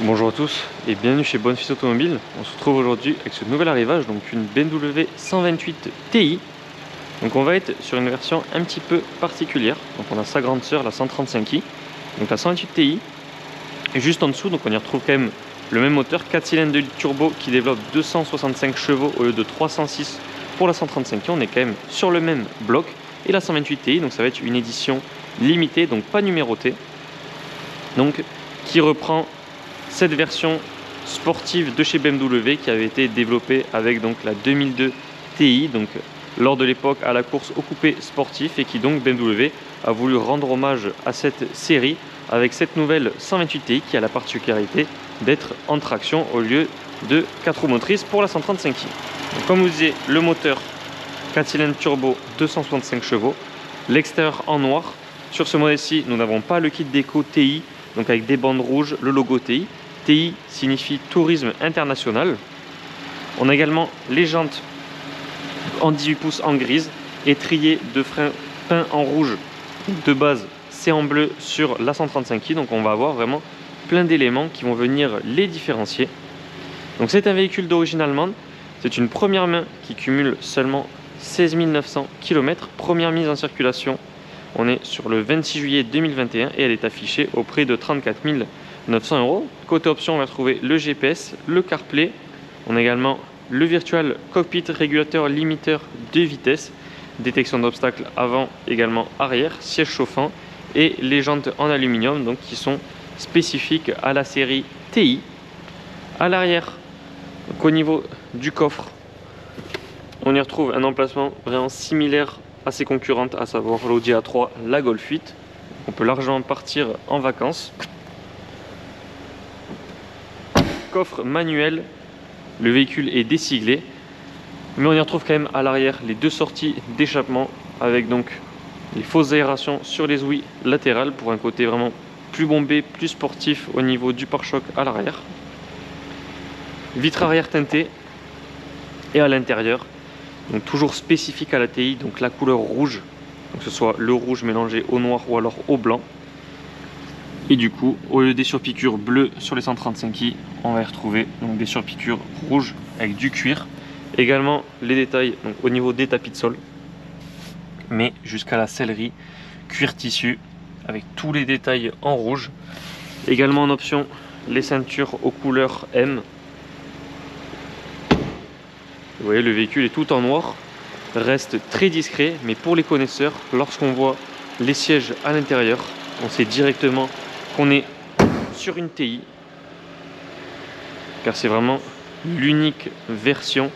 Bonjour à tous et bienvenue chez Bonne Fils Automobile. On se retrouve aujourd'hui avec ce nouvel arrivage, donc une BMW 128 Ti. Donc on va être sur une version un petit peu particulière. Donc on a sa grande sœur, la 135i, donc la 128 Ti. Et juste en dessous, donc on y retrouve quand même le même moteur, 4 cylindres de litre turbo qui développe 265 chevaux au lieu de 306 pour la 135i. On est quand même sur le même bloc. Et la 128 Ti, donc ça va être une édition limitée, donc pas numérotée, donc qui reprend cette version sportive de chez BMW qui avait été développée avec donc la 2002 Ti, donc lors de l'époque à la course au coupé sportif, et qui donc BMW a voulu rendre hommage à cette série avec cette nouvelle 128 Ti qui a la particularité d'être en traction au lieu de 4 roues motrices pour la 135i. Donc, comme vous disiez, le moteur 4 cylindres turbo 265 chevaux, l'extérieur en noir. Sur ce modèle-ci, nous n'avons pas le kit déco Ti, donc avec des bandes rouges, le logo Ti. Ti signifie tourisme international. On a également les jantes en 18 pouces en grise, étrier de frein peint en rouge. De base, c'est en bleu sur la 135i, donc on va avoir vraiment plein d'éléments qui vont venir les différencier. Donc c'est un véhicule d'origine allemande, c'est une première main qui cumule seulement 16 900 km, première mise en circulation. On est sur le 26 juillet 2021 et elle est affichée au prix de 34 900 €. Côté option, on va trouver le GPS, le CarPlay. On a également le Virtual Cockpit, régulateur limiteur de vitesse, détection d'obstacles avant, également arrière, siège chauffant et les jantes en aluminium, donc qui sont spécifiques à la série Ti. À l'arrière, au niveau du coffre, on y retrouve un emplacement vraiment similaire à ses concurrentes, à savoir l'Audi A3, la Golf 8. On peut largement partir en vacances. Coffre manuel, le véhicule est désiglé, mais on y retrouve quand même à l'arrière les deux sorties d'échappement avec donc les fausses aérations sur les ouïes latérales pour un côté vraiment plus bombé, plus sportif au niveau du pare-choc à l'arrière. Vitre arrière teintée et à l'intérieur, donc toujours spécifique à la Ti, donc la couleur rouge, donc que ce soit le rouge mélangé au noir ou alors au blanc. Et du coup, au lieu des surpiqûres bleues sur les 135i, on va y retrouver donc des surpiqûres rouges avec du cuir. Également les détails donc, au niveau des tapis de sol, mais jusqu'à la sellerie, cuir tissu avec tous les détails en rouge. Également en option, les ceintures aux couleurs M. Vous voyez, le véhicule est tout en noir, reste très discret, mais pour les connaisseurs, lorsqu'on voit les sièges à l'intérieur, on sait directement qu'on est sur une Ti, car c'est vraiment l'unique version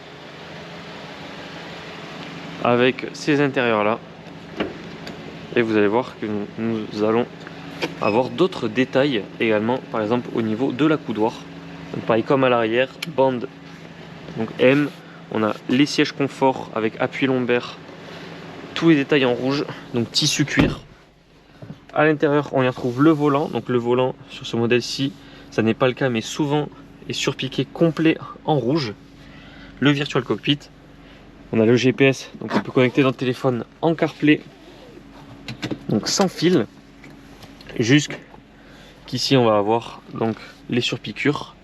avec ces intérieurs là. Et vous allez voir que nous allons avoir d'autres détails également, par exemple au niveau de la coudoir. Donc pareil comme à l'arrière, bande donc M, on a les sièges confort avec appui lombaire, tous les détails en rouge, donc tissu cuir. À l'intérieur, on y retrouve le volant. Donc le volant sur ce modèle-ci, ça n'est pas le cas, mais souvent est surpiqué complet en rouge. Le Virtual Cockpit. On a le GPS, donc on peut connecter notre téléphone en CarPlay, donc sans fil. Jusqu'ici, on va avoir donc les surpiqûres.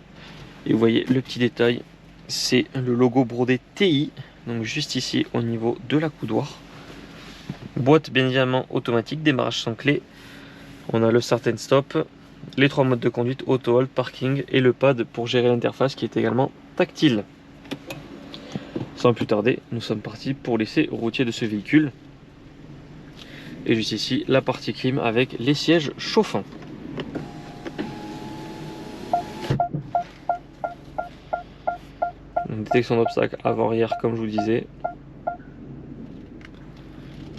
Et vous voyez le petit détail, c'est le logo brodé Ti, donc juste ici au niveau de la coudoir. Boîte bien évidemment automatique, démarrage sans clé. On a le start and stop, les 3 modes de conduite, auto, hold, parking et le pad pour gérer l'interface qui est également tactile. Sans plus tarder, nous sommes partis pour l'essai routier de ce véhicule. Et juste ici, la partie clim avec les sièges chauffants. Détection d'obstacles avant-arrière comme je vous disais.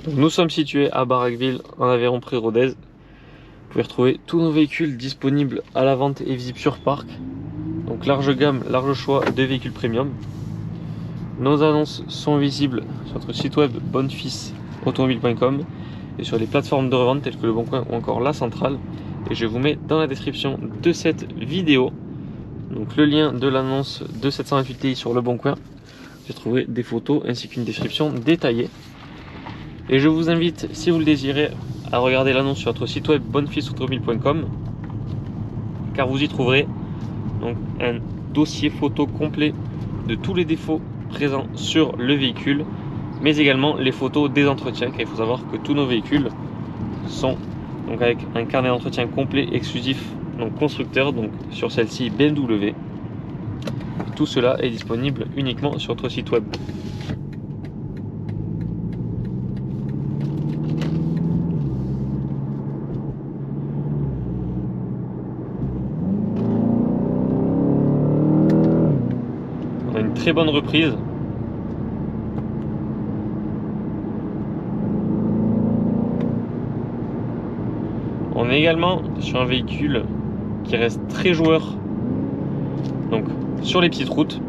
Donc, nous sommes situés à Barraqueville en Aveyron Pré-Rodez. Vous pouvez retrouver tous nos véhicules disponibles à la vente et visibles sur parc. Donc large gamme, large choix de véhicules premium. Nos annonces sont visibles sur notre site web bonnefilsautomobile.com et sur les plateformes de revente telles que Le Bon Coin ou encore La Centrale. Et je vous mets dans la description de cette vidéo donc le lien de l'annonce de cette 128 Ti sur Le Bon Coin. Vous trouverez des photos ainsi qu'une description détaillée. Et je vous invite, si vous le désirez, à regarder l'annonce sur notre site web bonnefilsautomobile.com, car vous y trouverez donc un dossier photo complet de tous les défauts présents sur le véhicule, mais également les photos des entretiens, car il faut savoir que tous nos véhicules sont donc avec un carnet d'entretien complet exclusif, donc constructeur, donc sur celle-ci BMW. Tout cela est disponible uniquement sur notre site web. On a une très bonne reprise. On est également sur un véhicule qui reste très joueur, donc sur les petites routes,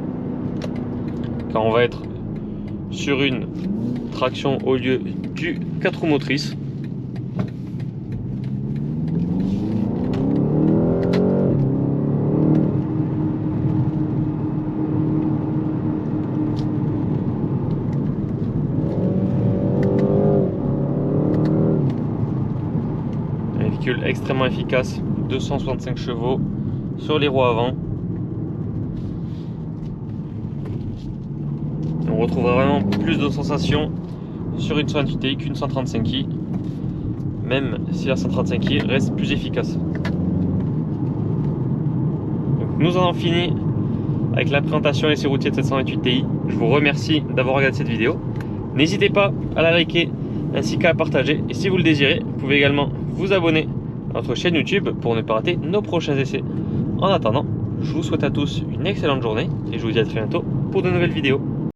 car on va être sur une traction au lieu du 4 roues motrices. Un véhicule extrêmement efficace, 265 chevaux sur les roues avant. On retrouvera vraiment plus de sensations sur une 128i qu'une 135i, même si la 135i reste plus efficace. Donc nous en avons fini avec la présentation et l'essai routier de cette 128i. Je vous remercie d'avoir regardé cette vidéo. N'hésitez pas à la liker ainsi qu'à la partager. Et si vous le désirez, vous pouvez également vous abonner à notre chaîne YouTube pour ne pas rater nos prochains essais. En attendant, je vous souhaite à tous une excellente journée et je vous dis à très bientôt pour de nouvelles vidéos.